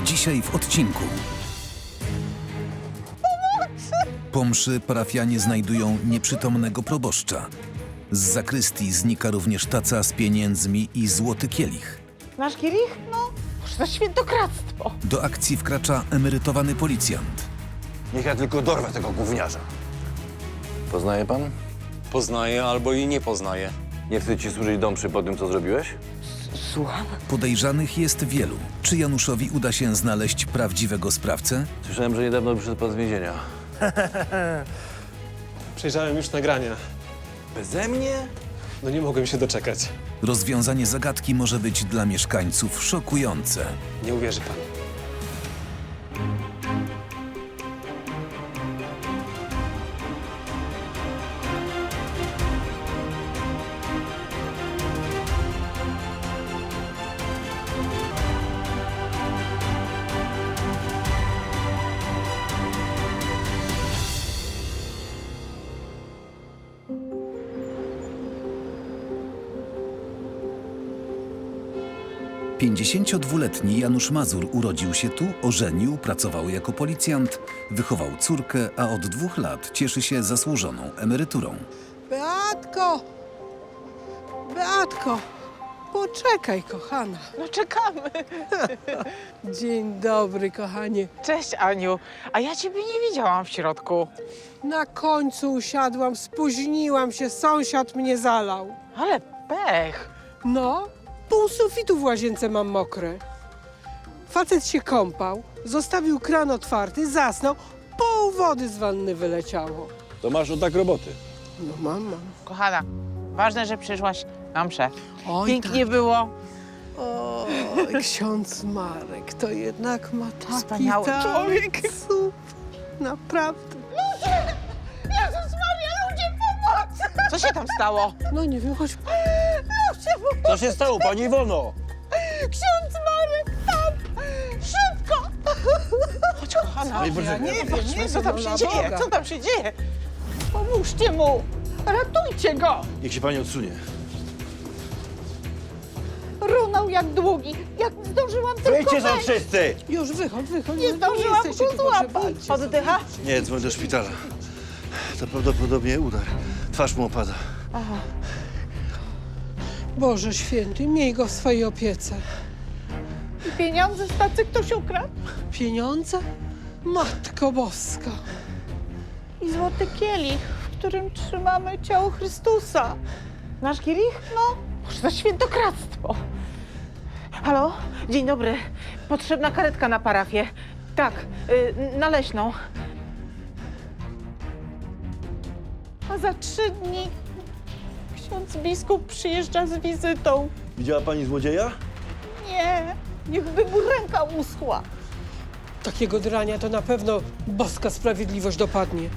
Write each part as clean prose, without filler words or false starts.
Dzisiaj w odcinku. Po mszy parafianie znajdują nieprzytomnego proboszcza. Z zakrystii znika również taca z pieniędzmi i złoty kielich. Nasz kielich? No, może to świętokradztwo. Do akcji wkracza emerytowany policjant. Niech ja tylko dorwę tego gówniarza. Poznaje pan? Poznaję albo i nie poznaję. Nie chce ci służyć dom przy po tym, co zrobiłeś? Słucham? Podejrzanych jest wielu. Czy Januszowi uda się znaleźć prawdziwego sprawcę? Słyszałem, że niedawno wyszedł pan z więzienia. Przejrzałem już nagrania. Beze mnie? No nie mogłem się doczekać. Rozwiązanie zagadki może być dla mieszkańców szokujące. Nie uwierzy pan. Pięćdziesięciodwuletni Janusz Mazur urodził się tu, ożenił, pracował jako policjant, wychował córkę, a od 2 lat cieszy się zasłużoną emeryturą. Beatko! Beatko! Poczekaj, kochana. No czekamy. Dzień dobry, kochanie. Cześć, Aniu. A ja ciebie nie widziałam w środku. Na końcu usiadłam, spóźniłam się, sąsiad mnie zalał. Ale pech. No, pół sufitu w łazience mam mokre. Facet się kąpał, zostawił kran otwarty, zasnął, pół wody z wanny wyleciało. To masz tak roboty. No mam. Kochana, ważne, że przyszłaś na mszę. Oj, Pięknie było. Oj, ksiądz Marek, to jednak ma taki Wspaniały człowiek. Super, naprawdę. Jezus Maria, ludzie, pomoc! Co się tam stało? No nie wiem, choć Co się stało, pani Iwono? Ksiądz Marek, tam! Szybko! Chodź, kochana. ja nie wiem, Co tam no się na dzieje? Boga. Co tam się dzieje? Pomóżcie mu! Ratujcie go! Niech się pani odsunie. Runął jak długi. Jak zdążyłam tylko Wyjdźcie stąd wejść. wszyscy! już wychodź. Nie zdążyłam jesteście go tu złapać. potrzebujcie. Oddycha? Nie, dzwoń do szpitala. To prawdopodobnie udar. Twarz mu opada. Boże święty, miej go w swojej opiece. I pieniądze z tacy ktoś ukradł? Pieniądze? Matko Boska. I złoty kielich, w którym trzymamy ciało Chrystusa. Nasz kielich? No, może to świętokradztwo. Halo? Dzień dobry. Potrzebna karetka na parafię. Tak, na Leśną. A za 3 dni ksiądz biskup przyjeżdża z wizytą. Widziała pani złodzieja? Nie, niechby mu ręka uschła. Takiego drania to na pewno boska sprawiedliwość dopadnie.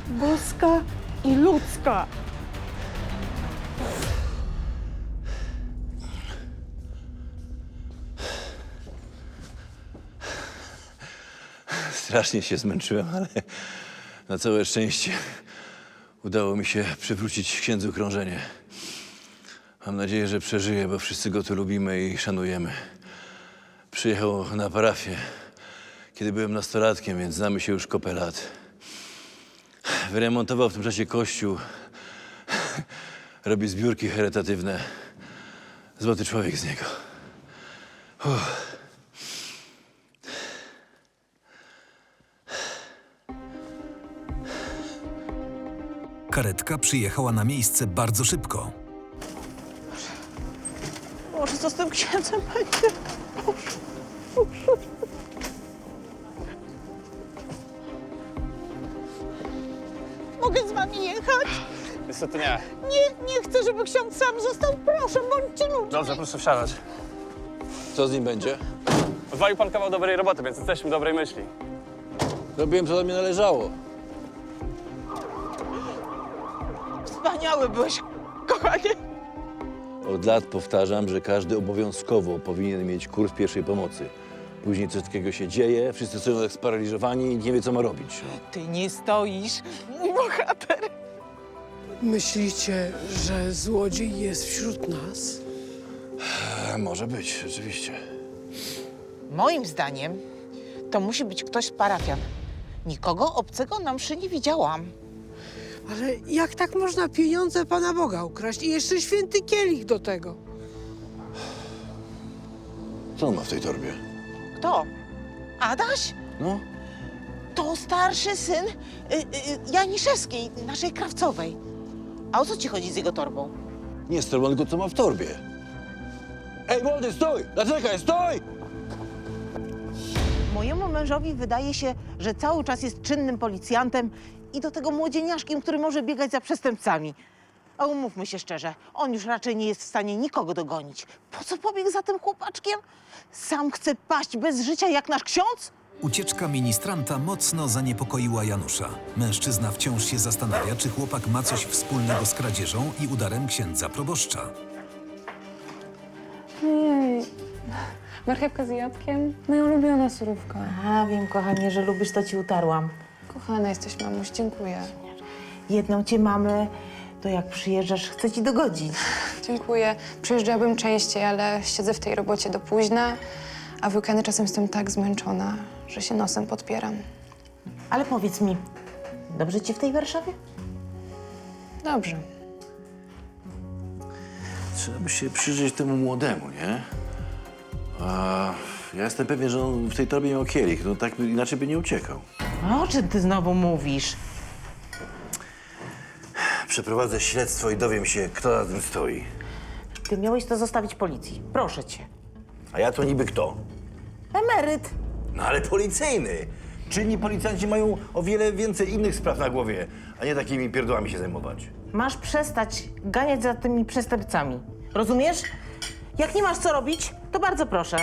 Boska i ludzka. Strasznie się zmęczyłem, ale na całe szczęście udało mi się przywrócić księdzu krążenie. Mam nadzieję, że przeżyje, bo wszyscy go tu lubimy i szanujemy. Przyjechał na parafię, kiedy byłem nastolatkiem, więc znamy się już kopę lat. Wyremontował w tym czasie kościół. Robi zbiórki charytatywne. Złoty człowiek z niego. Karetka przyjechała na miejsce bardzo szybko. Może co z tym księdzem będzie? Mogę z wami jechać? Niestety nie. Nie chcę, żeby ksiądz sam został. Proszę, bądźcie ludźmi. Dobrze, proszę wsiadać. Co z nim będzie? Odwalił pan kawał dobrej roboty, więc jesteśmy dobrej myśli. Robiłem, co do mnie należało. Wspaniały byłeś, kochanie. Od lat powtarzam, że każdy obowiązkowo powinien mieć kurs pierwszej pomocy. Później coś takiego się dzieje, wszyscy są tak sparaliżowani i nie wie, co ma robić. Ty nie stoisz, mój bohater. Myślicie, że złodziej jest wśród nas? Może być, rzeczywiście. Moim zdaniem To musi być ktoś z parafian. Nikogo obcego na mszy nie widziałam. Ale jak tak można pieniądze Pana Boga ukraść i jeszcze święty kielich do tego? Co on ma w tej torbie? Kto? Adaś? No, To starszy syn Janiszewskiej, naszej krawcowej. A o co ci chodzi z jego torbą? nie z torbą, tylko co ma w torbie. Ej, młody, stój! Zaczekaj, stój! Mojemu mężowi wydaje się, że cały czas jest czynnym policjantem i do tego młodzieniaszkiem, który może biegać za przestępcami. A umówmy się szczerze, on już raczej nie jest w stanie nikogo dogonić. Po co pobiegł za tym chłopaczkiem? Sam chce paść bez życia jak nasz ksiądz? Ucieczka ministranta mocno zaniepokoiła Janusza. Mężczyzna wciąż się zastanawia, czy chłopak ma coś wspólnego z kradzieżą i udarem księdza proboszcza. Ojej, marchewka z jabłkiem? Moja ulubiona surówka. A, wiem, kochanie, że lubisz, to ci utarłam. Kochana jesteś, mamuś, dziękuję. Jedną cię mamy, to jak przyjeżdżasz, chcę ci dogodzić. Dziękuję. Przyjeżdżałabym częściej, ale siedzę w tej robocie do późna, a w weekendy czasem jestem tak zmęczona, że się nosem podpieram. Ale powiedz mi, dobrze ci w tej Warszawie? Dobrze. Trzeba by się przyjrzeć temu młodemu, nie? A ja jestem pewien, że on w tej torbie miał kielich, no tak inaczej by nie uciekał. A o czym ty znowu mówisz? Przeprowadzę śledztwo i dowiem się, kto za tym stoi. Ty miałeś to zostawić policji. Proszę cię. A ja to niby kto? Emeryt. No ale policyjny. Czynni policjanci mają o wiele więcej innych spraw na głowie, a nie takimi pierdłami się zajmować. Masz przestać ganiać za tymi przestępcami. Rozumiesz? Jak nie masz co robić, to bardzo proszę.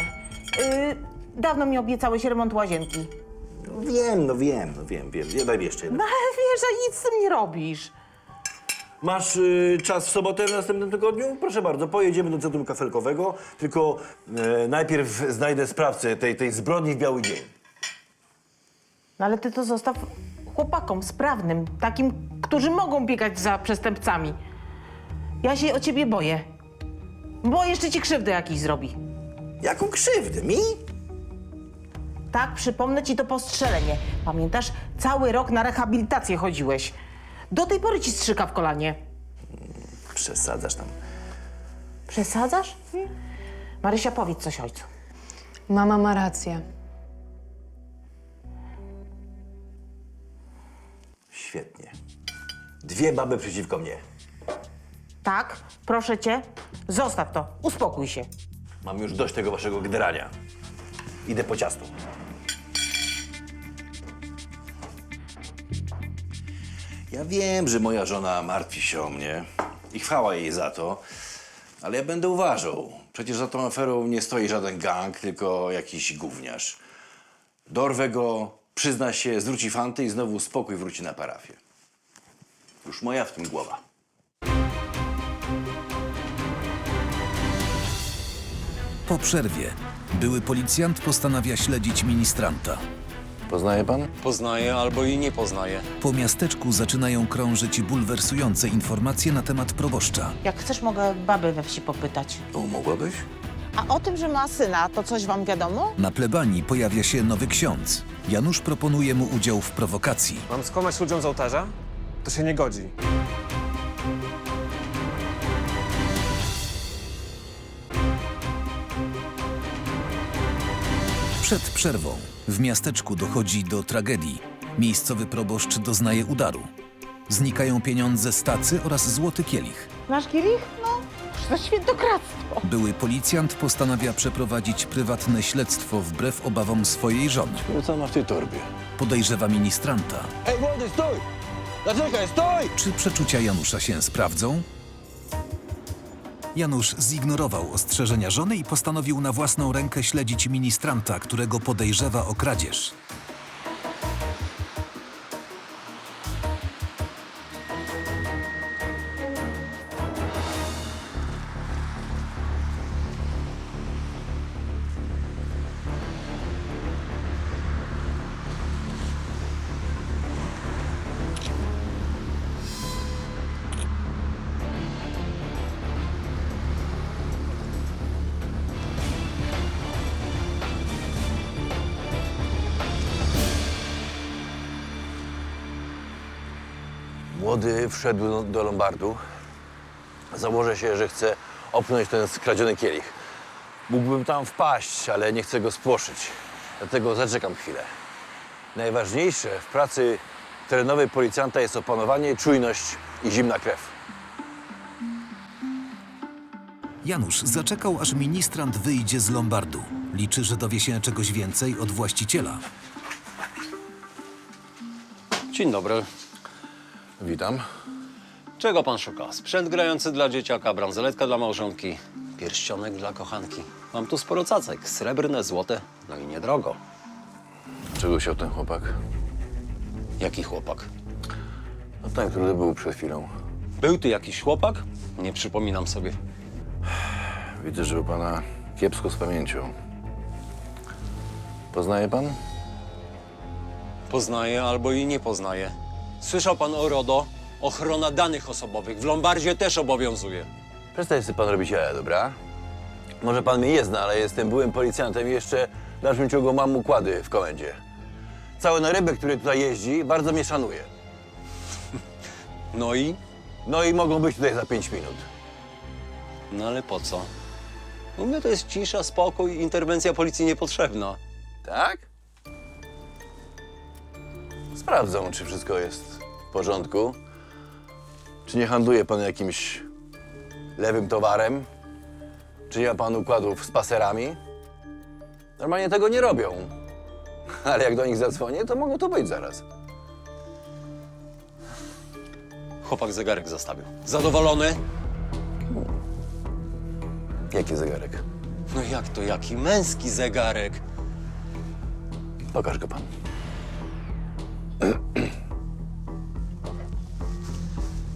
Dawno mi obiecałeś remont łazienki. Wiem. Daj mi jeszcze jeden. No ale wiesz, że nic z tym nie robisz. Masz czas w sobotę w następnym tygodniu? Proszę bardzo, pojedziemy do centrum kafelkowego, tylko najpierw znajdę sprawcę tej zbrodni w biały dzień. No ale ty to zostaw chłopakom sprawnym, takim, którzy mogą biegać za przestępcami. Ja się o ciebie boję. Bo jeszcze ci krzywdę jakiś zrobi. Jaką krzywdę? Mi? Tak, przypomnę ci to postrzelenie. Pamiętasz? Cały rok na rehabilitację chodziłeś. Do tej pory ci strzyka w kolanie. Przesadzasz tam. Przesadzasz? Marysia, powiedz coś ojcu. Mama ma rację. Świetnie. Dwie baby przeciwko mnie. Tak, proszę cię, zostaw to, uspokój się. Mam już dość tego waszego gderania. Idę po ciasto. Ja wiem, że moja żona martwi się o mnie i chwała jej za to, ale ja będę uważał. Przecież za tą aferą nie stoi żaden gang, tylko jakiś gówniarz. Dorwę go, przyzna się, zwróci fanty i znowu spokój wróci na parafię. Już moja w tym głowa. Po przerwie były policjant postanawia śledzić ministranta. Poznaje pan? Poznaję albo i nie poznaję. Po miasteczku zaczynają krążyć bulwersujące informacje na temat proboszcza. Jak chcesz, mogę baby we wsi popytać. O, mogłabyś? A o tym, że ma syna, to coś wam wiadomo? Na plebanii pojawia się nowy ksiądz. Janusz proponuje mu udział w prowokacji. Mam skłamać ludziom z ołtarza? To się nie godzi. Przed przerwą w miasteczku dochodzi do tragedii. Miejscowy proboszcz doznaje udaru. Znikają pieniądze z tacy oraz złoty kielich. Nasz kielich? No, to świętokradztwo. Były policjant postanawia przeprowadzić prywatne śledztwo wbrew obawom swojej żony. No co on ma w tej torbie? Podejrzewa ministranta. Ej, młody, stój! Zaczekaj, stój! Czy przeczucia Janusza się sprawdzą? Janusz zignorował ostrzeżenia żony i postanowił na własną rękę śledzić ministranta, którego podejrzewa o kradzież. Młody wszedł do lombardu. Założę się, że chce opchnąć ten skradziony kielich. Mógłbym tam wpaść, ale nie chcę go spłoszyć. Dlatego zaczekam chwilę. Najważniejsze w pracy terenowej policjanta jest opanowanie, czujność i zimna krew. Janusz zaczekał, aż ministrant wyjdzie z lombardu. Liczy, że dowie się czegoś więcej od właściciela. Dzień dobry. Witam. Czego pan szuka? Sprzęt grający dla dzieciaka, bransoletka dla małżonki, pierścionek dla kochanki. Mam tu sporo cacek, srebrne, złote, no i niedrogo. Czego chciał ten chłopak? Jaki chłopak? No ten, który był przed chwilą. Był tu jakiś chłopak? Nie przypominam sobie. Widzę, że u pana kiepsko z pamięcią. Poznaje pan? Poznaję albo i nie poznaję. Słyszał pan o RODO? Ochrona danych osobowych w Lombardzie też obowiązuje. Przestań sobie pan robić jaja, dobra? Może pan mnie nie zna, ale jestem byłym policjantem i jeszcze w dalszym ciągu mam układy w komendzie. Cały narybek, który tutaj jeździ, bardzo mnie szanuje. No i? No i mogą być tutaj za 5 minut. No ale po co? U mnie to jest cisza, spokój, interwencja policji niepotrzebna. Tak? Sprawdzą, czy wszystko jest w porządku. Czy nie handluje pan jakimś lewym towarem? Czy nie ma pan układów z paserami? Normalnie tego nie robią. Ale jak do nich zadzwonię, to mogą to być zaraz. Chłopak zegarek zostawił. Zadowolony? Jaki zegarek? No jak to, jaki męski zegarek? Pokaż go pan.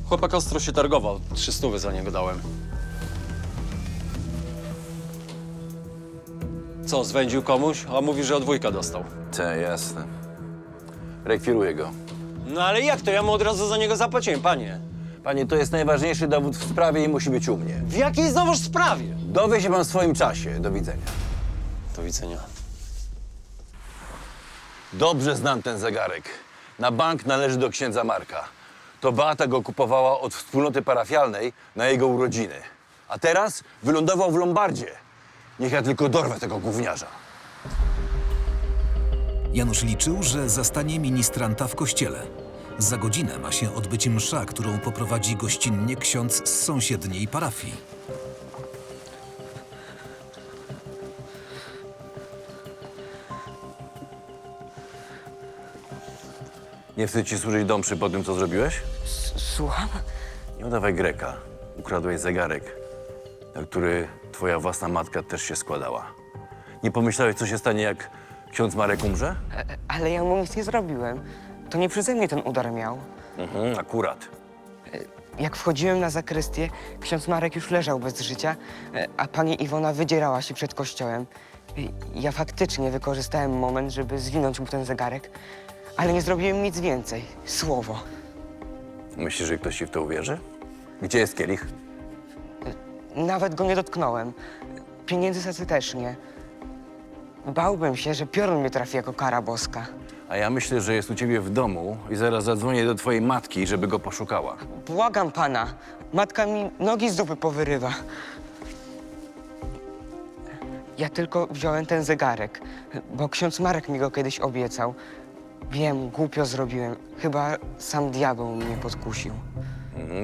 Chłopak ostro się targował. 300 za niego dałem. Co, zwędził komuś? A mówi, że od wujka dostał. Tak, jasne. Rekwiruję go. No ale jak to? Ja mu od razu za niego zapłaciłem, panie. Panie, to jest najważniejszy dowód w sprawie i musi być u mnie. W jakiej znowuż sprawie? Dowie się pan w swoim czasie. Do widzenia. Do widzenia. Dobrze znam ten zegarek. Na bank należy do księdza Marka. To Beata go kupowała od wspólnoty parafialnej na jego urodziny. A teraz wylądował w Lombardzie. Niech ja tylko dorwę tego gówniarza. Janusz liczył, że zastanie ministranta w kościele. Za godzinę ma się odbyć msza, którą poprowadzi gościnnie ksiądz z sąsiedniej parafii. Nie wstyd ci służyć do mszy po tym, co zrobiłeś? Słucham? Nie udawaj Greka. Ukradłeś zegarek, na który twoja własna matka też się składała. Nie pomyślałeś, co się stanie, jak ksiądz Marek umrze? Ale ja mu nic nie zrobiłem. To nie przeze mnie ten udar miał. Akurat. Jak wchodziłem na zakrystię, ksiądz Marek już leżał bez życia, a pani Iwona wydzierała się przed kościołem. Ja faktycznie wykorzystałem moment, żeby zwinąć mu ten zegarek, ale nie zrobiłem nic więcej. Słowo. Myślisz, że ktoś ci w to uwierzy? Gdzie jest kielich? Nawet go nie dotknąłem. Pieniędzy tacy też nie. Bałbym się, że piorun mnie trafi jako kara boska. A ja myślę, że jest u ciebie w domu i zaraz zadzwonię do twojej matki, żeby go poszukała. Błagam pana, matka mi nogi z dupy powyrywa. Ja tylko wziąłem ten zegarek, bo ksiądz Marek mi go kiedyś obiecał. Wiem, głupio zrobiłem. Chyba sam diabeł mnie podkusił.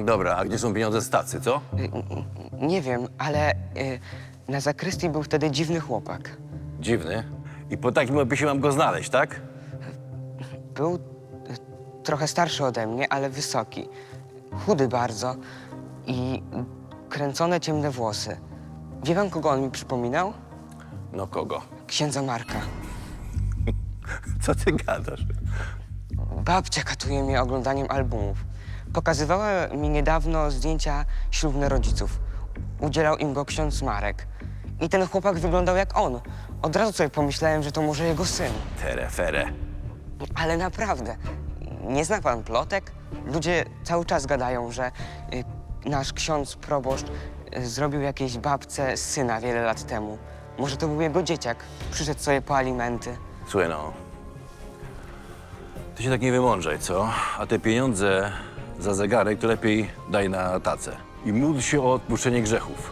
Dobra, a gdzie są pieniądze z tacy, co? Nie wiem, ale na zakrystii był wtedy dziwny chłopak. Dziwny. I po takim opisie mam go znaleźć, tak? Był trochę starszy ode mnie, ale wysoki. Chudy bardzo i kręcone ciemne włosy. Wie pan, kogo on mi przypominał? No kogo? Księdza Marka. Co ty gadasz? Babcia katuje mnie oglądaniem albumów. Pokazywała mi niedawno zdjęcia ślubne rodziców. Udzielał im go ksiądz Marek. I ten chłopak wyglądał jak on. Od razu sobie pomyślałem, że to może jego syn. Terefere. Ale naprawdę, nie zna pan plotek? Ludzie cały czas gadają, że nasz ksiądz proboszcz zrobił jakiejś babce syna wiele lat temu. Może to był jego dzieciak. Przyszedł sobie po alimenty. Słuchaj, no. Ty się tak nie wymądrzaj, co? A te pieniądze za zegarek to lepiej daj na tacę. I módl się o odpuszczenie grzechów.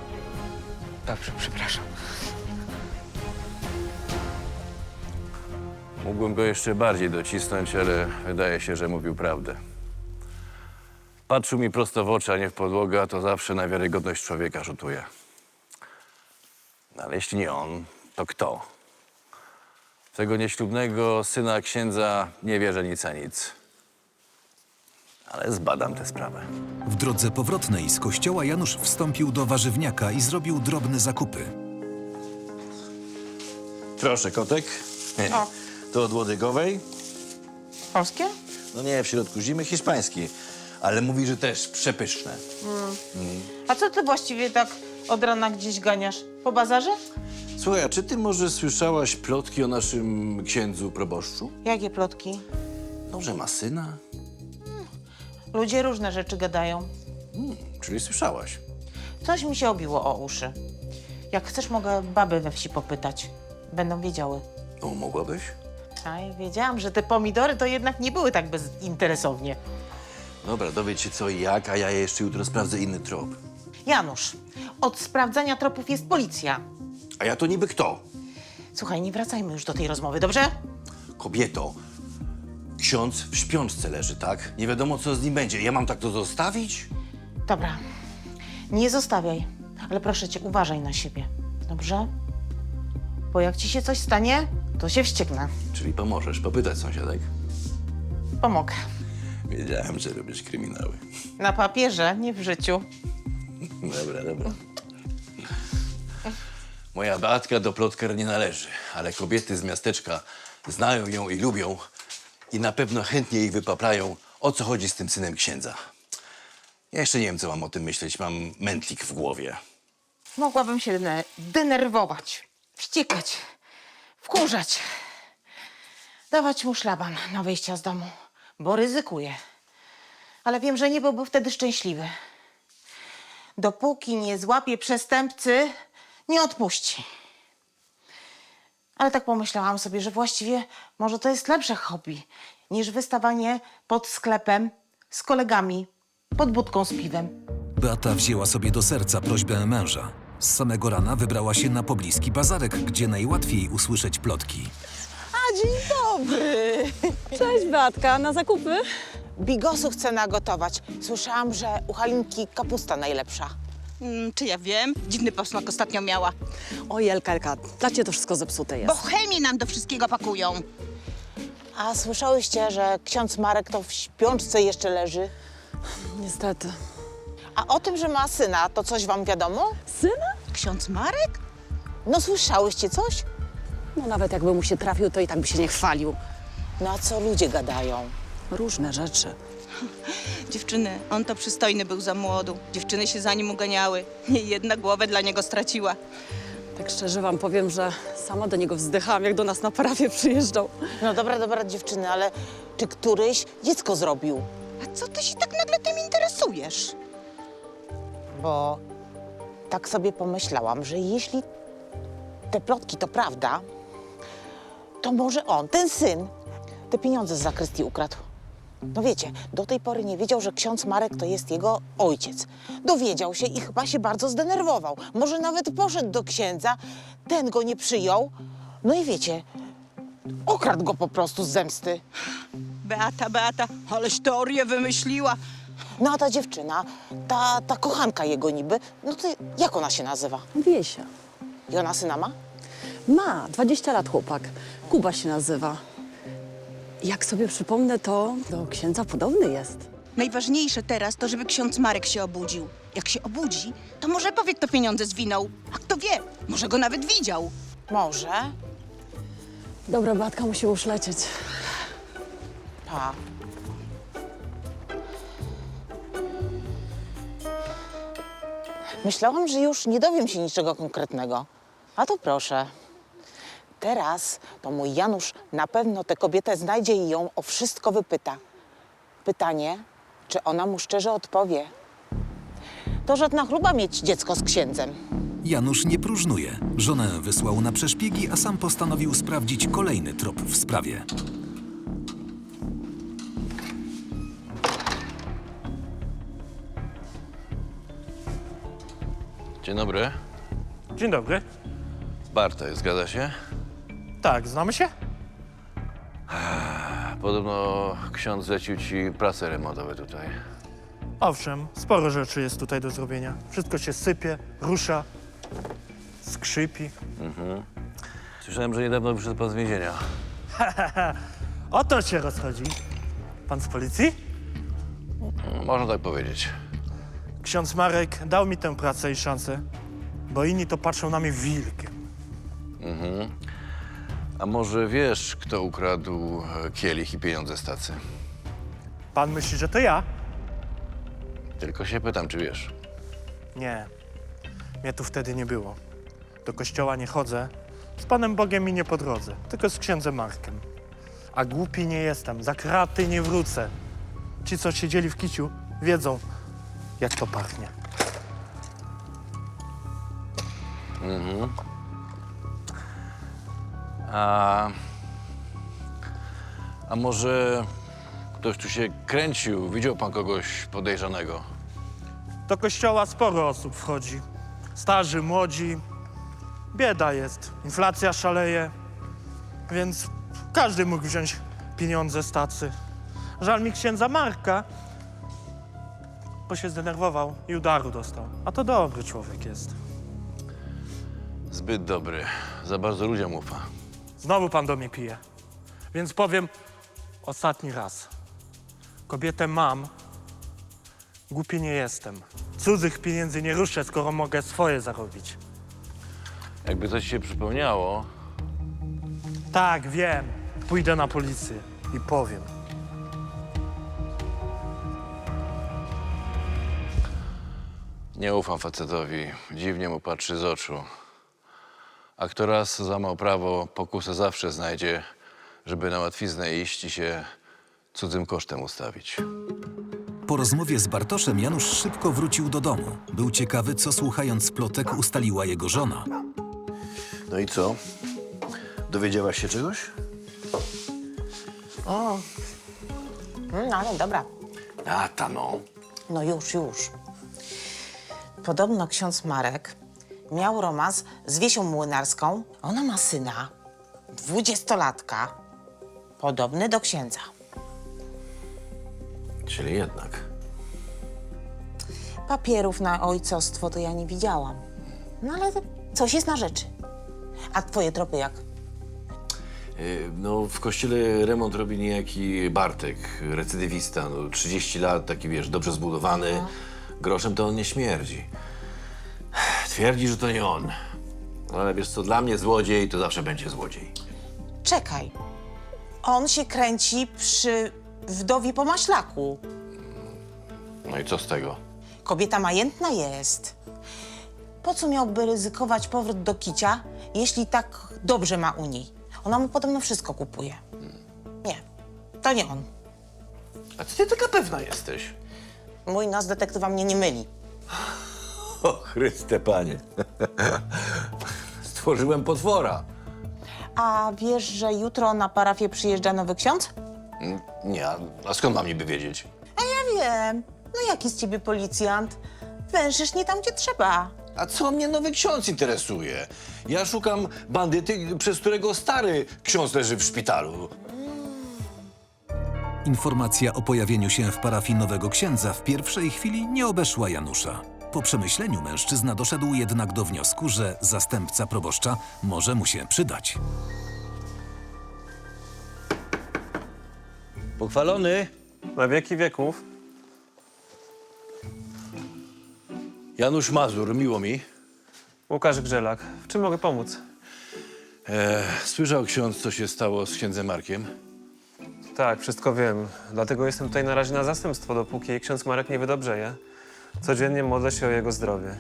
Dobrze, przepraszam. Mógłbym go jeszcze bardziej docisnąć, ale wydaje się, że mówił prawdę. Patrzył mi prosto w oczy, a nie w podłogę, a to zawsze na wiarygodność człowieka rzutuje. No, ale jeśli nie on, to kto? W tego nieślubnego syna księdza nie wierzę nic a nic. Ale zbadam tę sprawę. W drodze powrotnej z kościoła Janusz wstąpił do warzywniaka i zrobił drobne zakupy. Proszę, kotek. O. To od łodygowej. Polskie? No nie, w środku zimy hiszpańskiej. Ale mówi, że też przepyszne. A co ty właściwie tak od rana gdzieś ganiasz? Po bazarze? Słuchaj, a czy ty może słyszałaś plotki o naszym księdzu proboszczu? Jakie plotki? No, że ma syna? Ludzie różne rzeczy gadają. Czyli słyszałaś. Coś mi się obiło o uszy. Jak chcesz, mogę baby we wsi popytać. Będą wiedziały. O, mogłabyś? A ja wiedziałam, że te pomidory to jednak nie były tak bezinteresownie. Dobra, dowiedz się co i jak, a ja jeszcze jutro sprawdzę inny trop. Janusz, od sprawdzania tropów jest policja. A ja to niby kto? Słuchaj, nie wracajmy już do tej rozmowy, dobrze? Kobieto, ksiądz w śpiączce leży, tak? Nie wiadomo, co z nim będzie. Ja mam tak to zostawić? Dobra, nie zostawiaj, ale proszę cię, uważaj na siebie, dobrze? Bo jak ci się coś stanie, to się wścieknę. Czyli pomożesz popytać sąsiadek? Pomogę. Wiedziałem, że lubisz kryminały. Na papierze, nie w życiu. Dobra, dobra. Moja Beatka do plotkar nie należy, ale kobiety z miasteczka znają ją i lubią i na pewno chętnie jej wypaplają, o co chodzi z tym synem księdza. Ja jeszcze nie wiem, co mam o tym myśleć. Mam mętlik w głowie. Mogłabym się denerwować, wściekać, wkurzać. Dawać mu szlaban na wyjścia z domu, bo ryzykuje. Ale wiem, że nie byłby wtedy szczęśliwy. Dopóki nie złapie przestępcy, nie odpuści. Ale tak pomyślałam sobie, że właściwie może to jest lepsze hobby niż wystawanie pod sklepem z kolegami, pod budką z piwem. Beata wzięła sobie do serca prośbę męża. Z samego rana wybrała się na pobliski bazarek, gdzie najłatwiej usłyszeć plotki. A, dzień dobry! Cześć Beatka, na zakupy? Bigosu chcę nagotować. Słyszałam, że u Halinki kapusta najlepsza. Czy ja wiem? Dziwny posmak ostatnio miała. Oj, Elka, dla ciebie to wszystko zepsute jest. Bo chemię nam do wszystkiego pakują. A słyszałyście, że ksiądz Marek to w śpiączce jeszcze leży? Niestety. A o tym, że ma syna, to coś wam wiadomo? Syna? Ksiądz Marek? No słyszałyście coś? No nawet jakby mu się trafił, to i tak by się nie chwalił. No a co ludzie gadają? Różne rzeczy. Dziewczyny, on to przystojny był za młodu. Dziewczyny się za nim uganiały. Niejedna głowę dla niego straciła. Tak szczerze wam powiem, że sama do niego wzdychałam, jak do nas na parafię przyjeżdżał. No dobra, dziewczyny, ale czy któryś dziecko zrobił? A co ty się tak nagle tym interesujesz? Bo tak sobie pomyślałam, że jeśli te plotki to prawda, to może on, ten syn, te pieniądze z zakrystii ukradł. No wiecie, do tej pory nie wiedział, że ksiądz Marek to jest jego ojciec. Dowiedział się i chyba się bardzo zdenerwował. Może nawet poszedł do księdza, ten go nie przyjął. No i wiecie, okradł go po prostu z zemsty. Beata, aleś teorię wymyśliła. No a ta dziewczyna, ta kochanka jego niby, no to jak ona się nazywa? Wiesia. I ona syna ma? Ma, 20 lat chłopak. Kuba się nazywa. Jak sobie przypomnę, to do księdza podobny jest. Najważniejsze teraz to, żeby ksiądz Marek się obudził. Jak się obudzi, to może powie, kto pieniądze zwinął. A kto wie, może go nawet widział. Może. Dobra, Beatka, musi już lecieć. Pa. Myślałam, że już nie dowiem się niczego konkretnego. A to proszę. Teraz to mój Janusz na pewno tę kobietę znajdzie i ją o wszystko wypyta. Pytanie, czy ona mu szczerze odpowie. To żadna chluba mieć dziecko z księdzem. Janusz nie próżnuje. Żonę wysłał na przeszpiegi, a sam postanowił sprawdzić kolejny trop w sprawie. Dzień dobry. Dzień dobry. Bartek, zgadza się? Tak, znamy się? Podobno ksiądz zlecił ci prace remontowe tutaj. Owszem, sporo rzeczy jest tutaj do zrobienia. Wszystko się sypie, rusza, skrzypi. Słyszałem, że niedawno wyszedł pan z więzienia. O to się rozchodzi. Pan z policji? Można tak powiedzieć. Ksiądz Marek dał mi tę pracę i szansę, bo inni to patrzą na mnie wilkiem. A może wiesz, kto ukradł kielich i pieniądze z tacy? Pan myśli, że to ja? Tylko się pytam, czy wiesz. Nie. Mnie tu wtedy nie było. Do kościoła nie chodzę. Z Panem Bogiem mi nie po drodze, tylko z księdzem Markiem. A głupi nie jestem, za kraty nie wrócę. Ci, co siedzieli w kiciu, wiedzą, jak to pachnie. A może ktoś tu się kręcił? Widział pan kogoś podejrzanego? Do kościoła sporo osób wchodzi. Starzy, młodzi. Bieda jest, inflacja szaleje. Więc każdy mógł wziąć pieniądze z tacy. Żal mi księdza Marka, bo się zdenerwował i udaru dostał. A to dobry człowiek jest. Zbyt dobry. Za bardzo ludziom ufa. Znowu pan do mnie pije. Więc powiem ostatni raz. Kobietę mam, głupi nie jestem. Cudzych pieniędzy nie ruszę, skoro mogę swoje zarobić. Jakby coś ci się przypomniało, Tak, wiem. Pójdę na policję i powiem. nie ufam facetowi. Dziwnie mu patrzy z oczu. A kto raz złamał prawo, pokusę zawsze znajdzie, żeby na łatwiznę iść i się cudzym kosztem ustawić. Po rozmowie z Bartoszem Janusz szybko wrócił do domu. Był ciekawy, co słuchając plotek ustaliła jego żona. No i co? Dowiedziałaś się czegoś? No ale dobra. Tata, no. No już. Podobno ksiądz Marek miał romans z Wiesią Młynarską. Ona ma syna, 20-latka, podobny do księdza. Czyli jednak. Papierów na ojcostwo to ja nie widziałam. No ale coś jest na rzeczy. A twoje tropy jak? No, w kościele remont robi niejaki Bartek, recydywista. No, 30 lat, taki wiesz, dobrze zbudowany. Groszem to on nie śmierdzi. Twierdzi, że to nie on. Ale wiesz co, dla mnie złodziej to zawsze będzie złodziej. Czekaj. On się kręci przy wdowie po maślaku. No i co z tego? Kobieta majętna jest. Po co miałby ryzykować powrót do kicia, jeśli tak dobrze ma u niej? Ona mu podobno wszystko kupuje. Nie, to nie on. A ty taka pewna jesteś? Mój nas detektywa mnie nie myli. O Chryste Panie. Stworzyłem potwora. A wiesz, że jutro na parafię przyjeżdża nowy ksiądz? Nie, a skąd mam niby wiedzieć? Ja wiem. No jaki z ciebie policjant? Węszysz nie tam, gdzie trzeba. A co mnie nowy ksiądz interesuje? Ja szukam bandyty, przez którego stary ksiądz leży w szpitalu. Informacja o pojawieniu się w parafii nowego księdza w pierwszej chwili nie obeszła Janusza. Po przemyśleniu mężczyzna doszedł jednak do wniosku, że zastępca proboszcza może mu się przydać. Pochwalony. Na wieki wieków. Janusz Mazur, miło mi. Łukasz Grzelak. W czym mogę pomóc? Słyszał ksiądz, co się stało z księdzem Markiem? Tak, wszystko wiem. Dlatego jestem tutaj na razie na zastępstwo, dopóki ksiądz Marek nie wydobrzeje. Codziennie modlę się o jego zdrowie.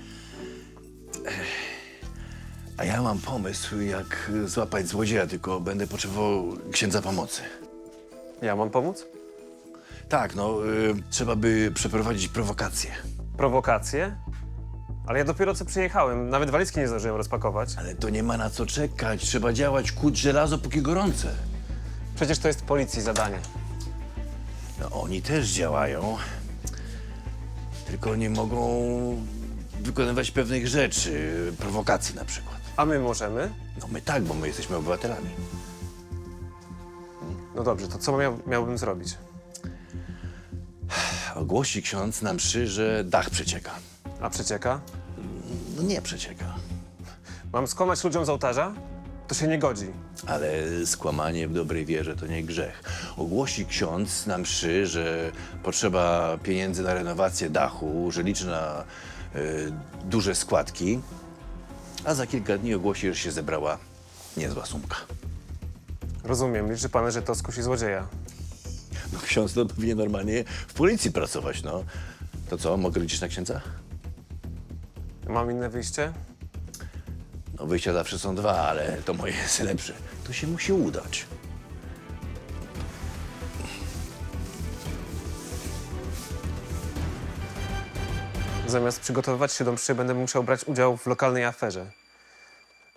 A ja mam pomysł, jak złapać złodzieja, tylko będę potrzebował księdza pomocy. Ja mam pomóc? Tak, no, trzeba by przeprowadzić prowokację. Prowokacje? Ale ja dopiero co przyjechałem. Nawet walizki nie zdążyłem rozpakować. Ale to nie ma na co czekać. Trzeba działać, kuć żelazo, póki gorące. Przecież to jest policji zadanie. No, oni też działają, tylko nie mogą wykonywać pewnych rzeczy, prowokacji na przykład. A my możemy? No my tak, bo my jesteśmy obywatelami. No dobrze, to co miałbym zrobić? Ogłosi ksiądz na mszy, że dach przecieka. A przecieka? No nie przecieka, Mam skłamać ludziom z ołtarza? To się nie godzi. ale skłamanie w dobrej wierze to nie grzech. Ogłosi ksiądz na mszy, że potrzeba pieniędzy na renowację dachu, że liczy na duże składki, a za kilka dni ogłosi, że się zebrała niezła sumka. Rozumiem, liczy pan, że to skusi złodzieja. No ksiądz to powinien normalnie w policji pracować, no. To co, mogę liczyć na księdza? Mam inne wyjście? No wyjścia zawsze są dwa, ale to moje jest lepsze. To się musi udać. Zamiast przygotowywać się do mszy, będę musiał brać udział w lokalnej aferze.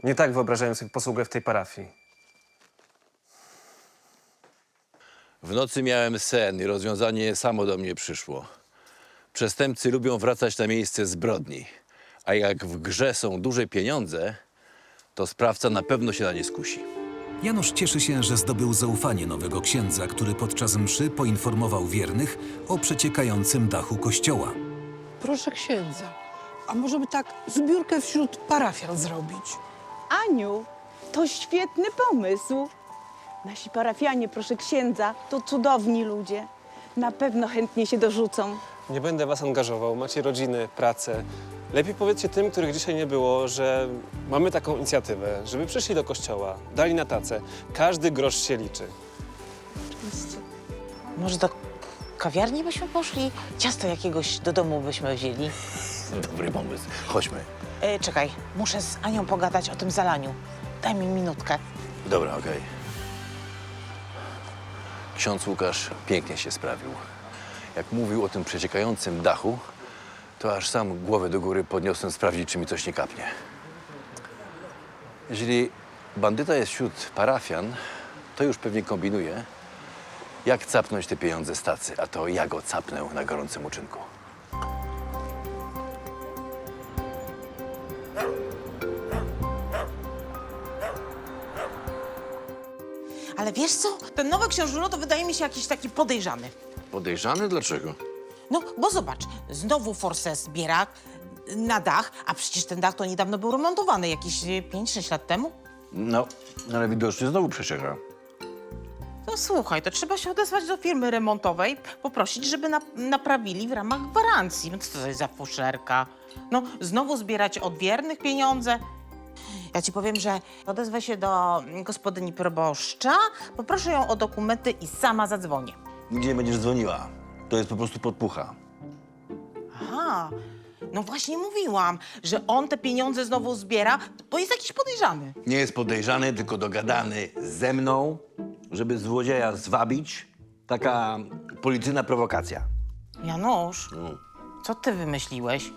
Nie tak wyobrażałem sobie posługę w tej parafii. W nocy miałem sen i rozwiązanie samo do mnie przyszło. Przestępcy lubią wracać na miejsce zbrodni, a jak w grze są duże pieniądze, to sprawca na pewno się na nie skusi. Janusz cieszy się, że zdobył zaufanie nowego księdza, który podczas mszy poinformował wiernych o przeciekającym dachu kościoła. Proszę księdza, a może by tak zbiórkę wśród parafian zrobić? Aniu, to świetny pomysł. Nasi parafianie, proszę księdza, to cudowni ludzie. Na pewno chętnie się dorzucą. Nie będę was angażował, macie rodziny, pracę. Lepiej powiedzcie tym, których dzisiaj nie było, że mamy taką inicjatywę, żeby przyszli do kościoła, dali na tacę. Każdy grosz się liczy. Może do kawiarni byśmy poszli? Ciasto jakiegoś do domu byśmy wzięli? Dobry pomysł. Chodźmy. Czekaj, muszę z Anią pogadać o tym zalaniu. Daj mi minutkę. Dobra, okej. Ksiądz Łukasz pięknie się sprawił. Jak mówił o tym przeciekającym dachu, to aż sam głowę do góry podniosłem sprawdzić, czy mi coś nie kapnie. Jeżeli bandyta jest wśród parafian, to już pewnie kombinuje, jak capnąć te pieniądze z tacy, a to ja go capnę na gorącym uczynku. Ale wiesz co? Ten nowy książulo to wydaje mi się jakiś taki podejrzany. Podejrzany? Dlaczego? No, bo zobacz, znowu forsę zbiera na dach, a przecież ten dach to niedawno był remontowany, jakieś 5-6 lat temu. No, ale widocznie znowu przecieka. No słuchaj, to trzeba się odezwać do firmy remontowej, poprosić, żeby naprawili w ramach gwarancji. No co to jest za fuszerka? No, znowu zbierać od wiernych pieniądze. Ja ci powiem, że odezwę się do gospodyni proboszcza, poproszę ją o dokumenty i sama zadzwonię. Nigdzie nie będziesz dzwoniła. To jest po prostu podpucha. Aha, no właśnie mówiłam, że on te pieniądze znowu zbiera, bo jest jakiś podejrzany. Nie jest podejrzany, tylko dogadany ze mną, żeby złodzieja zwabić. Taka policyjna prowokacja. Janusz, co ty wymyśliłeś?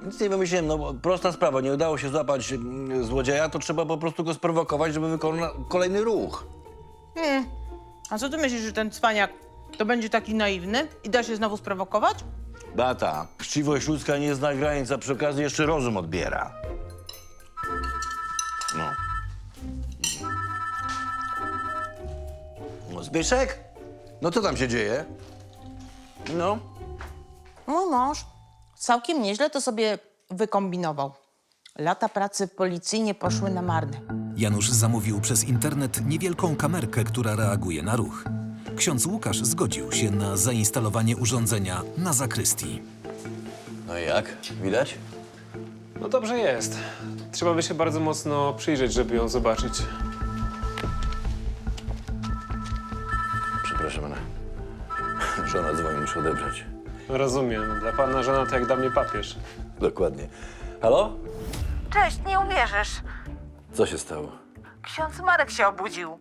Nic nie wymyśliłem, no bo prosta sprawa. Nie udało się złapać złodzieja, to trzeba po prostu go sprowokować, żeby wykonał kolejny ruch. A co ty myślisz, że ten cwaniak to będzie taki naiwny i da się znowu sprowokować? Beata, chciwość ludzka nie zna granic, a przy okazji jeszcze rozum odbiera. No. No, Zbyszek? No co tam się dzieje? No. Mój mąż całkiem nieźle to sobie wykombinował. Lata pracy w policji nie poszły na marne. Janusz zamówił przez internet niewielką kamerkę, która reaguje na ruch. Ksiądz Łukasz zgodził się na zainstalowanie urządzenia na zakrystii. No i jak? Widać? No dobrze jest. Trzeba by się bardzo mocno przyjrzeć, żeby ją zobaczyć. Przepraszam, ale żona dzwoni, muszę odebrać. Rozumiem. Dla pana żona to jak dla mnie papież. Dokładnie. Halo? Cześć, nie uwierzysz. Co się stało? Ksiądz Marek się obudził.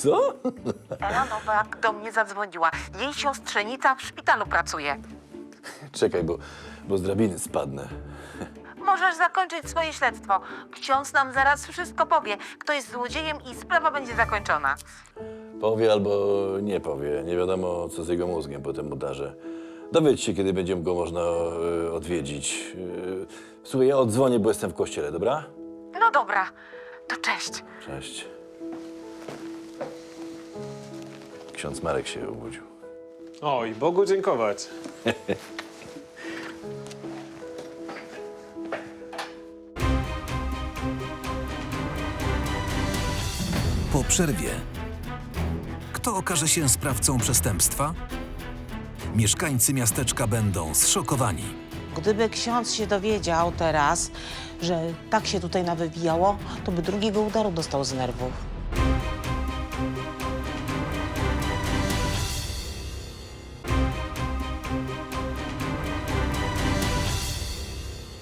Co? Ela Nowak do mnie zadzwoniła. Jej siostrzenica w szpitalu pracuje. Czekaj, bo z drabiny spadnę. Możesz zakończyć swoje śledztwo. Ksiądz nam zaraz wszystko powie, kto jest złodziejem i sprawa będzie zakończona. Powie albo nie powie. Nie wiadomo, co z jego mózgiem po tym udarze. Dowiedz się, kiedy będzie go można odwiedzić. Słuchaj, ja odzwonię, bo jestem w kościele, dobra? No dobra, to cześć. Cześć. Ksiądz Marek się obudził. Oj, Bogu dziękować. Po przerwie. Kto okaże się sprawcą przestępstwa? Mieszkańcy miasteczka będą zszokowani. Gdyby ksiądz się dowiedział teraz, że tak się tutaj nawywijało, to by drugiego udaru dostał z nerwów.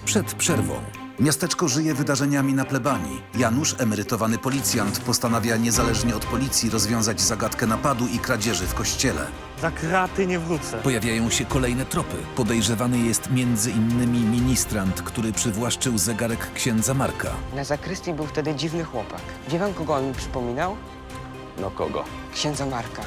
Przed przerwą. Miasteczko żyje wydarzeniami na plebanii. Janusz, emerytowany policjant, postanawia niezależnie od policji rozwiązać zagadkę napadu i kradzieży w kościele. Za kraty nie wrócę. Pojawiają się kolejne tropy. Podejrzewany jest m.in. ministrant, który przywłaszczył zegarek księdza Marka. Na zakrystii był wtedy dziwny chłopak. Wie pan, kogo on mi przypominał? No kogo? Księdza Marka.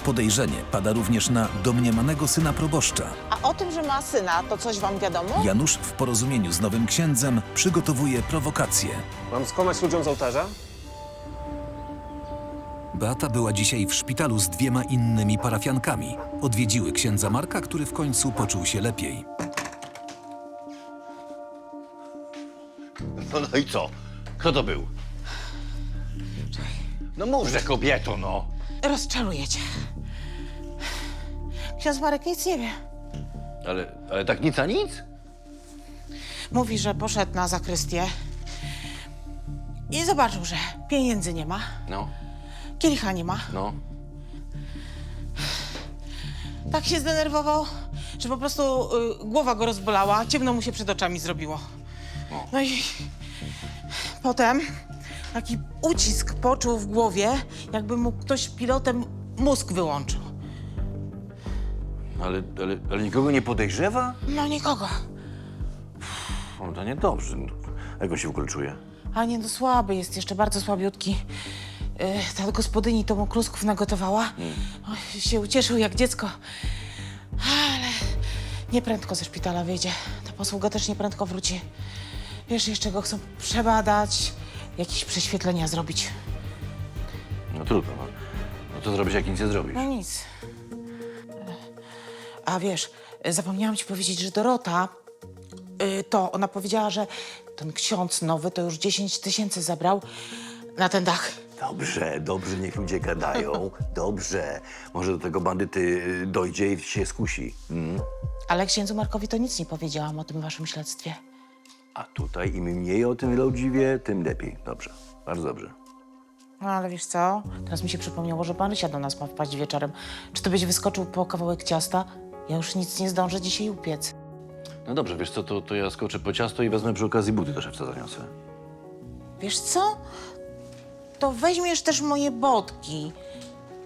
Podejrzenie pada również na domniemanego syna proboszcza. A o tym, że ma syna, to coś wam wiadomo? Janusz w porozumieniu z nowym księdzem przygotowuje prowokację. Mam skłamać ludziom z ołtarza? Beata była dzisiaj w szpitalu z 2 innymi parafiankami. Odwiedziły księdza Marka, który w końcu poczuł się lepiej. No i co? Kto to był? No mówże, kobieto, no. Rozczaruję cię. Ksiądz Marek nic nie wie. Ale tak nic a nic? Mówi, że poszedł na zakrystię i zobaczył, że pieniędzy nie ma, No, kielicha nie ma. no. Tak się zdenerwował, że po prostu głowa go rozbolała, ciemno mu się przed oczami zrobiło. No i potem taki ucisk poczuł w głowie, jakby mu ktoś pilotem mózg wyłączył. Ale nikogo nie podejrzewa? No nikogo. No to niedobrze. Jak on się w ogóle czuje? A nie, no słaby jest, jeszcze bardzo słabiutki. Ta gospodyni to mu klusków nagotowała. Oj, się ucieszył jak dziecko. Ale nieprędko ze szpitala wyjdzie. Ta posługa też nieprędko wróci. Wiesz, jeszcze go chcą przebadać, jakieś prześwietlenia zrobić. No trudno, no. No to zrobisz, jak nic nie zrobisz. No nic. A wiesz, zapomniałam ci powiedzieć, że Dorota, to ona powiedziała, że ten ksiądz nowy to już 10 000 zabrał na ten dach. Dobrze, niech ludzie gadają. Dobrze. Może do tego bandyty dojdzie i się skusi. Ale księdzu Markowi to nic nie powiedziałam o tym waszym śledztwie. A tutaj im mniej o tym ludzi wie, tym lepiej. Dobrze, bardzo dobrze. No ale wiesz co? Teraz mi się przypomniało, że pan Rysia do nas ma wpaść wieczorem. Czy ty byś wyskoczył po kawałek ciasta? Ja już nic nie zdążę dzisiaj upiec. No dobrze, wiesz co, to ja skoczę po ciasto i wezmę przy okazji buty do szewca zaniosę. Wiesz co? To weźmiesz też moje botki.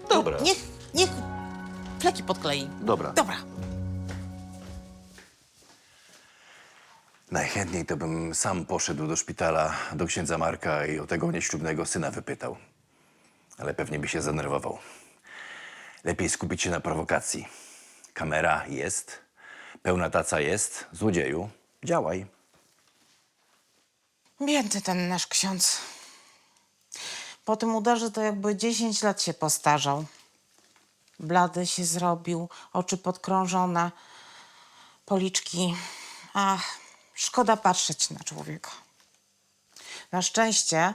Dobra. Niech fleki podklei. Dobra. Dobra. Najchętniej to bym sam poszedł do szpitala, do księdza Marka i o tego nieślubnego syna wypytał. Ale pewnie by się zdenerwował. Lepiej skupić się na prowokacji. Kamera jest, pełna taca jest. Złodzieju, działaj. Biedny ten nasz ksiądz. Po tym udarze to jakby 10 lat się postarzał. Blady się zrobił, oczy podkrążone, policzki. Ach, szkoda patrzeć na człowieka. Na szczęście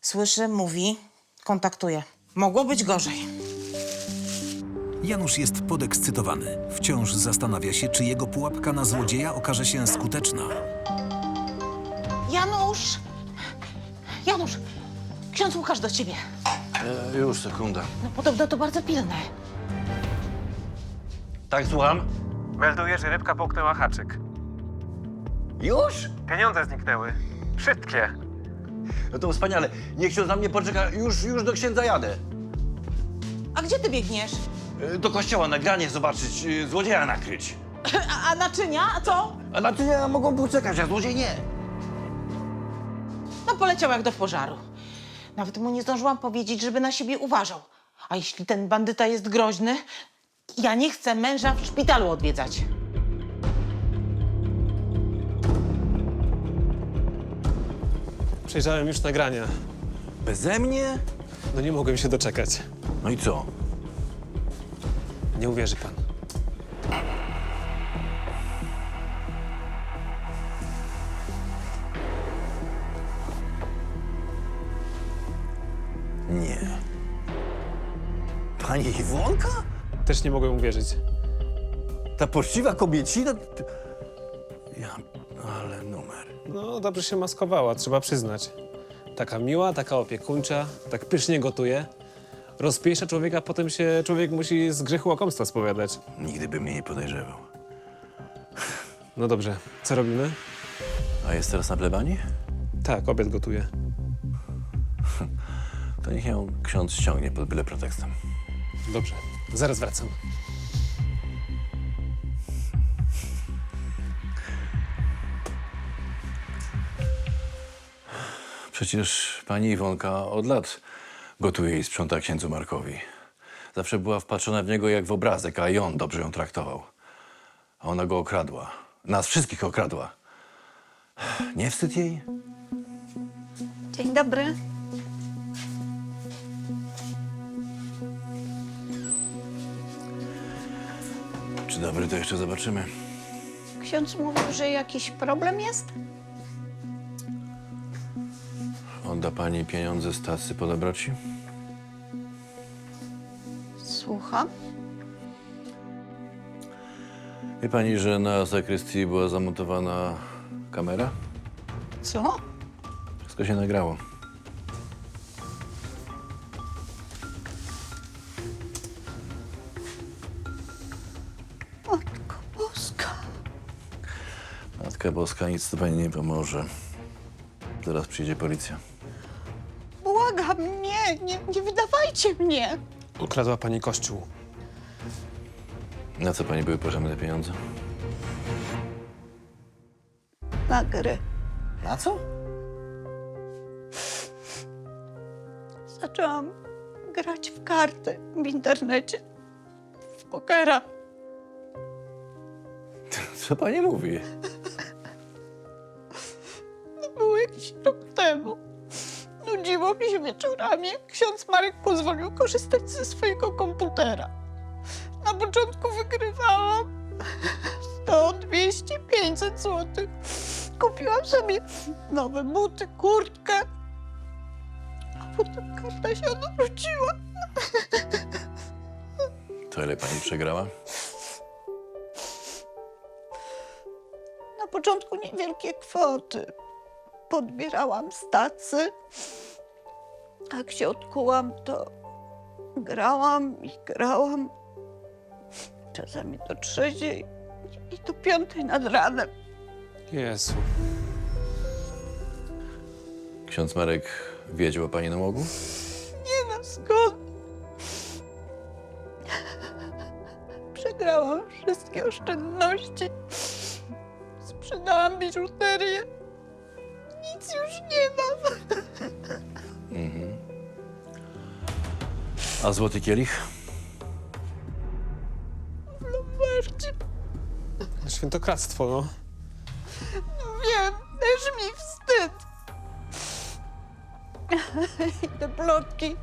słyszy, mówi, kontaktuje. Mogło być gorzej. Janusz jest podekscytowany. Wciąż zastanawia się, czy jego pułapka na złodzieja okaże się skuteczna. Janusz! Janusz! Ksiądz Łukasz do ciebie. Już, sekunda. No podobno to bardzo pilne. Tak, słucham? Melduję, że rybka połknęła haczyk. Już? Pieniądze zniknęły. Wszystkie. No to wspaniale. Niech ksiądz na mnie poczeka. Już do księdza jadę. A gdzie ty biegniesz? Do kościoła nagranie zobaczyć, złodzieja nakryć. A naczynia? A co? A na tyle mogą poczekać, a złodziej nie. No poleciał jak do pożaru. Nawet mu nie zdążyłam powiedzieć, żeby na siebie uważał. A jeśli ten bandyta jest groźny, Ja nie chcę męża w szpitalu odwiedzać. Przejrzałem już nagrania. Beze mnie? No nie mogłem się doczekać. No i co? Nie uwierzy pan. Nie. Pani Iwonka? Też nie mogłem uwierzyć. Ta poczciwa kobiecina? Ja, ale numer. No, dobrze się maskowała, trzeba przyznać. Taka miła, taka opiekuńcza, tak pysznie gotuje. Rozpiesza człowieka, potem się człowiek musi z grzechu łakomstwa spowiadać. Nigdy by mnie nie podejrzewał. No dobrze, co robimy? A jest teraz na plebanii? Tak, obiad gotuje. To niech ją ksiądz ściągnie pod byle pretekstem. Dobrze, zaraz wracam. Przecież pani Iwonka od lat gotuje i sprząta księdzu Markowi. Zawsze była wpatrzona w niego jak w obrazek, a i on dobrze ją traktował. A ona go okradła. Nas wszystkich okradła. Nie wstyd jej? Dzień dobry. Czy dobry, to jeszcze zobaczymy. Ksiądz mówił, że jakiś problem jest? Odda pani pieniądze z tacy po dobroci? Słucham. Wie pani, że na zakrystii była zamontowana kamera? Co? Wszystko się nagrało. Matko Boska. Matka Boska, nic tu pani nie pomoże. Zaraz przyjdzie policja. Błagam, nie wydawajcie mnie. Ukradła pani kościół. Na co pani były potrzebne te pieniądze? Na gry. Na co? Zaczęłam grać w karty w internecie. W pokera. Co pani mówi? To było jakiś rok temu. Nudziło mi się wieczorami. Ksiądz Marek pozwolił korzystać ze swojego komputera. Na początku wygrywałam 100, 200, 500 zł. Kupiłam sobie nowe buty, kurtkę. A potem karta się odwróciła. To ile pani przegrała? Na początku niewielkie kwoty. Podbierałam z tacy. Jak się odkułam, to grałam i grałam. Czasami do 3 i do 5 nad ranem. Jezu. Ksiądz Marek wiedział o pani nałogu? Nie no, skąd? Przegrałam wszystkie oszczędności. Sprzedałam biżuterię. Nic już nie mam. Mhm. A złoty kielich? W Lombardzie. Świętokradztwo, no. Wiem, też mi wstyd. I te plotki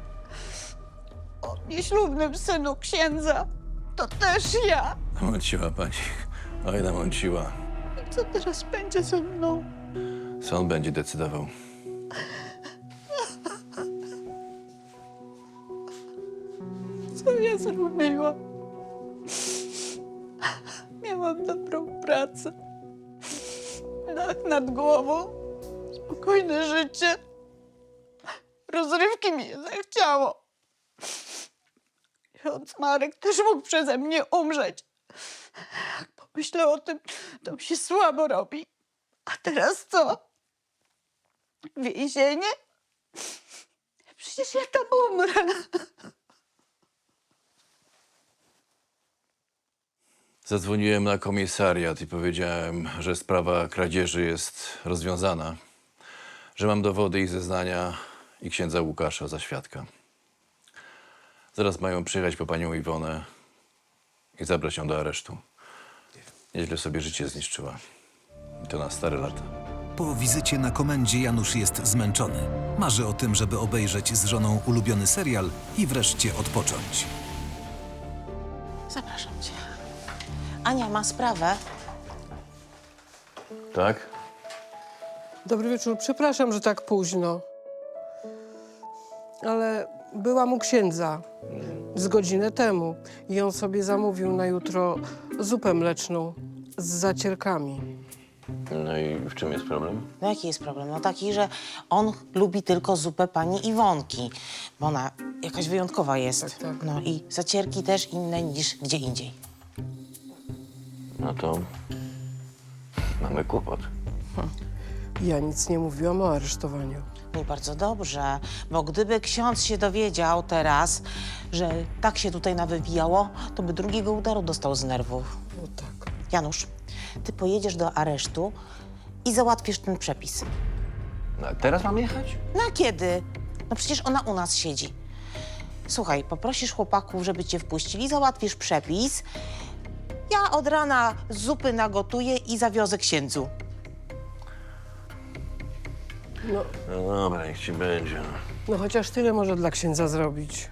o nieślubnym synu księdza, to też ja. Namąciła pani. Oj, namąciła. I co teraz będzie ze mną? Sąd będzie decydował. Co ja zrobiłam? Miałam dobrą pracę, dach nad głową, spokojne życie. Rozrywki mi się zachciało. Ksiądz Marek też mógł przeze mnie umrzeć. Jak pomyślę o tym, to mi się słabo robi. A teraz co? Więzienie? Przecież ja tam umrę. Zadzwoniłem na komisariat i powiedziałem, że sprawa kradzieży jest rozwiązana, że mam dowody i zeznania i księdza Łukasza za świadka. Zaraz mają przyjechać po panią Iwonę i zabrać ją do aresztu. Nieźle sobie życie zniszczyła. I to na stare lata. Po wizycie na komendzie Janusz jest zmęczony. Marzy o tym, żeby obejrzeć z żoną ulubiony serial i wreszcie odpocząć. Zapraszam cię. Ania ma sprawę. Tak? Dobry wieczór, przepraszam, że tak późno. Ale byłam u księdza z godzinę temu i on sobie zamówił na jutro zupę mleczną z zacierkami. No i w czym jest problem? No jaki jest problem? No taki, że on lubi tylko zupę pani Iwonki, bo ona jakaś wyjątkowa jest. Tak, tak. No i zacierki też inne niż gdzie indziej. No to mamy kłopot. Ja nic nie mówiłam o aresztowaniu. No i bardzo dobrze, bo gdyby ksiądz się dowiedział teraz, że tak się tutaj nawywijało, to by drugiego udaru dostał z nerwów. No tak. Janusz, ty pojedziesz do aresztu i załatwisz ten przepis. No, a teraz mamy jechać? No a kiedy? No przecież ona u nas siedzi. Słuchaj, poprosisz chłopaków, żeby cię wpuścili, załatwisz przepis. Ja od rana zupy nagotuję i zawiozę księdzu. No, No dobra, niech ci będzie. no chociaż tyle może dla księdza zrobić.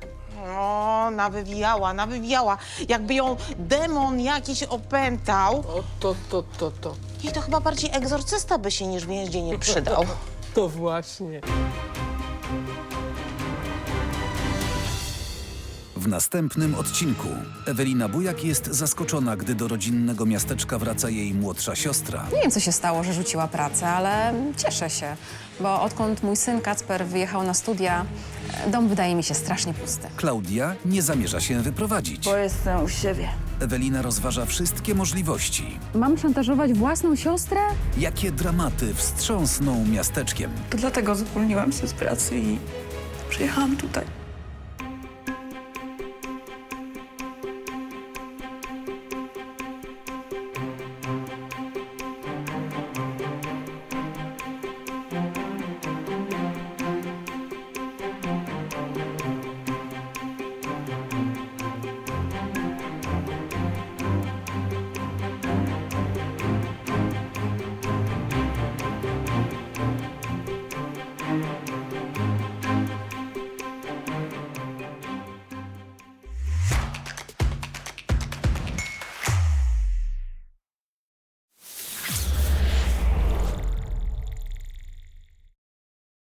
O, nawywijała. Jakby ją demon jakiś opętał. O, to. I to chyba bardziej egzorcysta by się niż więzienie przydał. To właśnie. W następnym odcinku Ewelina Bujak jest zaskoczona, gdy do rodzinnego miasteczka wraca jej młodsza siostra. Nie wiem, co się stało, że rzuciła pracę, ale cieszę się, bo odkąd mój syn Kacper wyjechał na studia, dom wydaje mi się strasznie pusty. Klaudia nie zamierza się wyprowadzić. Bo jestem u siebie. Ewelina rozważa wszystkie możliwości. Mam szantażować własną siostrę? Jakie dramaty wstrząsną miasteczkiem? To dlatego zwolniłam się z pracy i przyjechałam tutaj.